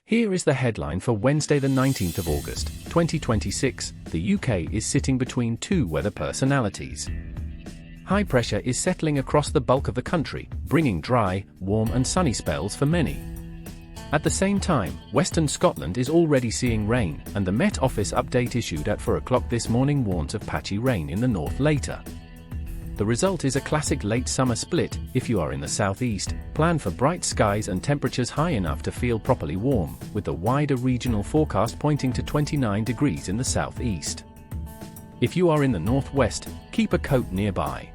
Here is the headline for Wednesday the 19th of August, 2026. The UK is sitting between two weather personalities. High pressure is settling across the bulk of the country, bringing dry, warm and sunny spells for many. At the same time, Western Scotland is already seeing rain, and the Met Office update issued at 4 o'clock this morning warns of patchy rain in the north later. The result is a classic late summer split. If you are in the southeast, plan for bright skies and temperatures high enough to feel properly warm, with the wider regional forecast pointing to 29 degrees in the southeast. If you are in the northwest, keep a coat nearby.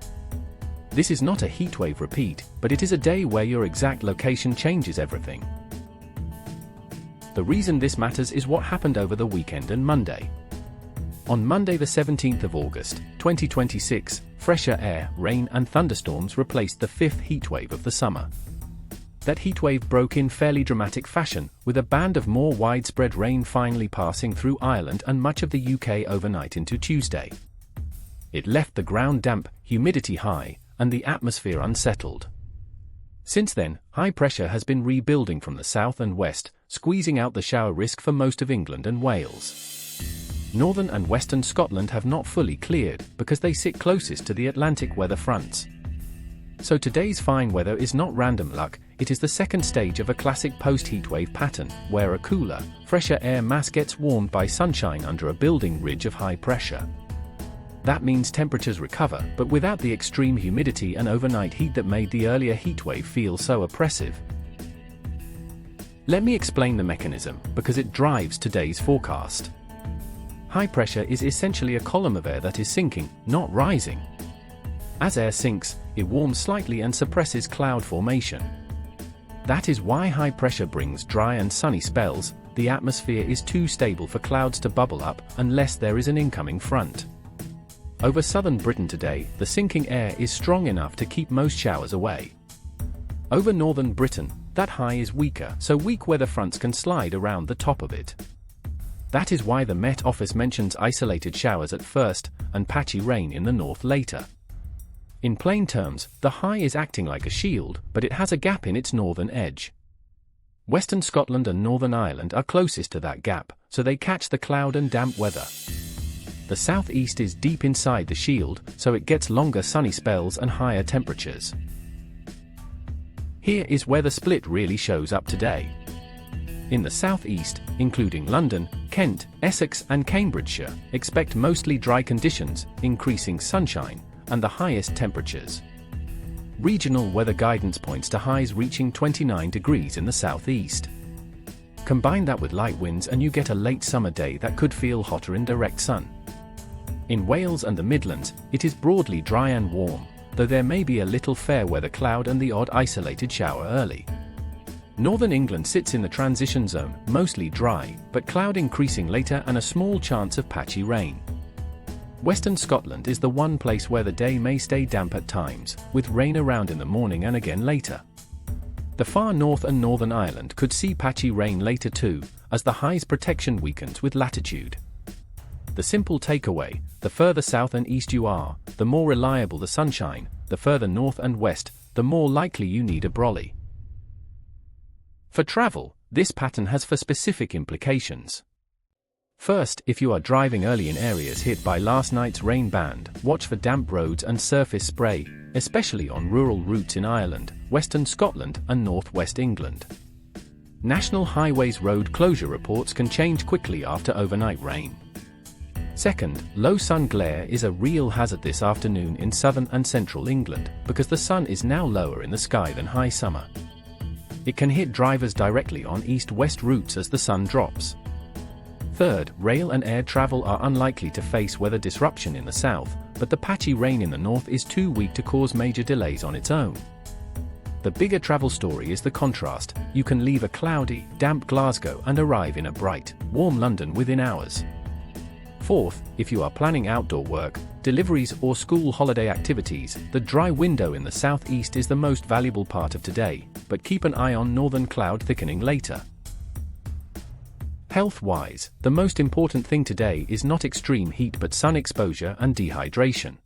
This is not a heatwave repeat, but it is a day where your exact location changes everything. The reason this matters is what happened over the weekend and Monday. On Monday the 17th of August, 2026, fresher air, rain and thunderstorms replaced the fifth heatwave of the summer. That heatwave broke in fairly dramatic fashion, with a band of more widespread rain finally passing through Ireland and much of the UK overnight into Tuesday. It left the ground damp, humidity high, and the atmosphere unsettled. Since then, high pressure has been rebuilding from the south and west, squeezing out the shower risk for most of England and Wales. Northern and western Scotland have not fully cleared, because they sit closest to the Atlantic weather fronts. So today's fine weather is not random luck, it is the second stage of a classic post-heatwave pattern, where a cooler, fresher air mass gets warmed by sunshine under a building ridge of high pressure. That means temperatures recover, but without the extreme humidity and overnight heat that made the earlier heatwave feel so oppressive. Let me explain the mechanism, because it drives today's forecast. High pressure is essentially a column of air that is sinking, not rising. As air sinks, it warms slightly and suppresses cloud formation. That is why high pressure brings dry and sunny spells. The atmosphere is too stable for clouds to bubble up unless there is an incoming front. Over southern Britain today, the sinking air is strong enough to keep most showers away. Over northern Britain, that high is weaker, so weak weather fronts can slide around the top of it. That is why the Met Office mentions isolated showers at first, and patchy rain in the north later. In plain terms, the high is acting like a shield, but it has a gap in its northern edge. Western Scotland and Northern Ireland are closest to that gap, so they catch the cloud and damp weather. The southeast is deep inside the shield, so it gets longer sunny spells and higher temperatures. Here is where the split really shows up today. In the southeast, including London, Kent, Essex and Cambridgeshire, expect mostly dry conditions, increasing sunshine, and the highest temperatures. Regional weather guidance points to highs reaching 29 degrees in the southeast. Combine that with light winds and you get a late summer day that could feel hotter in direct sun. In Wales and the Midlands, it is broadly dry and warm, though there may be a little fair weather cloud and the odd isolated shower early. Northern England sits in the transition zone, mostly dry, but cloud increasing later and a small chance of patchy rain. Western Scotland is the one place where the day may stay damp at times, with rain around in the morning and again later. The far north and Northern Ireland could see patchy rain later too, as the high's protection weakens with latitude. The simple takeaway: the further south and east you are, the more reliable the sunshine; the further north and west, the more likely you need a brolly. For travel, this pattern has for specific implications. First, if you are driving early in areas hit by last night's rain band, watch for damp roads and surface spray, especially on rural routes in Ireland, Western Scotland and northwest England. National Highways road closure reports can change quickly after overnight rain. Second, low sun glare is a real hazard this afternoon in southern and central England, because the sun is now lower in the sky than high summer. It can hit drivers directly on east-west routes as the sun drops. Third, rail and air travel are unlikely to face weather disruption in the south, but the patchy rain in the north is too weak to cause major delays on its own. The bigger travel story is the contrast. You can leave a cloudy, damp Glasgow and arrive in a bright, warm London within hours. Fourth, if you are planning outdoor work, deliveries or school holiday activities, the dry window in the southeast is the most valuable part of today, but keep an eye on northern cloud thickening later. Health-wise, the most important thing today is not extreme heat but sun exposure and dehydration.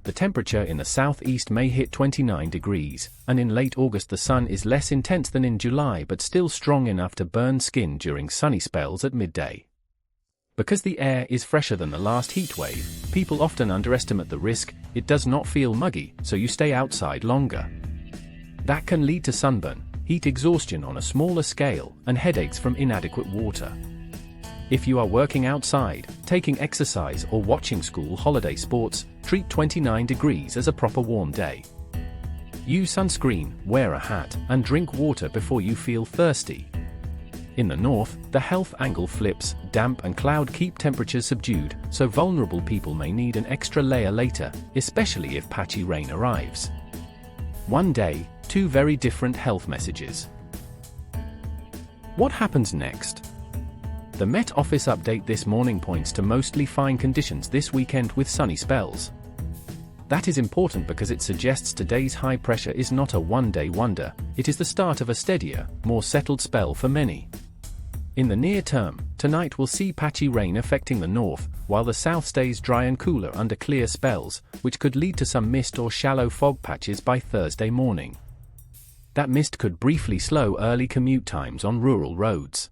The temperature in the southeast may hit 29 degrees, and in late August the sun is less intense than in July but still strong enough to burn skin during sunny spells at midday. Because the air is fresher than the last heatwave, people often underestimate the risk. It does not feel muggy, so you stay outside longer. That can lead to sunburn, heat exhaustion on a smaller scale, and headaches from inadequate water. If you are working outside, taking exercise or watching school holiday sports, treat 29 degrees as a proper warm day. Use sunscreen, wear a hat, and drink water before you feel thirsty. In the north, the health angle flips. Damp and cloud keep temperatures subdued, so vulnerable people may need an extra layer later, especially if patchy rain arrives. One day, two very different health messages. What happens next? The Met Office update this morning points to mostly fine conditions this weekend with sunny spells. That is important because it suggests today's high pressure is not a one-day wonder, it is the start of a steadier, more settled spell for many. In the near term, tonight will see patchy rain affecting the north, while the south stays dry and cooler under clear spells, which could lead to some mist or shallow fog patches by Thursday morning. That mist could briefly slow early commute times on rural roads.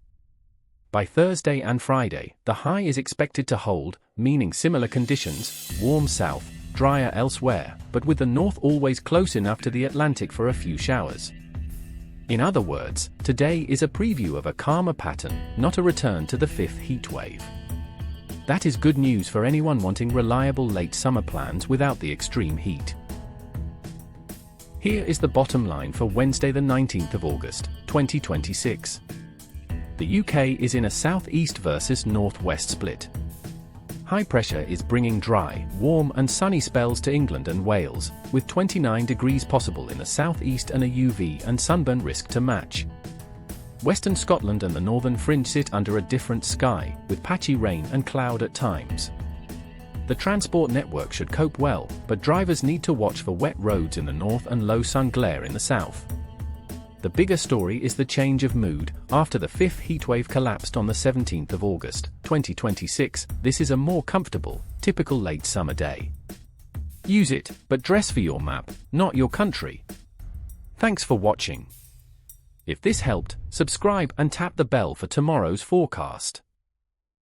By Thursday and Friday, the high is expected to hold, meaning similar conditions, warm south, drier elsewhere, but with the north always close enough to the Atlantic for a few showers. In other words, today is a preview of a calmer pattern, not a return to the fifth heat wave. That is good news for anyone wanting reliable late summer plans without the extreme heat. Here is the bottom line for Wednesday the 19th of August, 2026. The UK is in a southeast versus northwest split. High pressure is bringing dry, warm and sunny spells to England and Wales, with 29 degrees possible in the southeast and a UV and sunburn risk to match. Western Scotland and the northern fringe sit under a different sky, with patchy rain and cloud at times. The transport network should cope well, but drivers need to watch for wet roads in the north and low sun glare in the south. The bigger story is the change of mood. After the fifth heatwave collapsed on the 17th of August, 2026, this is a more comfortable, typical late summer day. Use it, but dress for your map, not your country. Thanks for watching. If this helped, subscribe and tap the bell for tomorrow's forecast.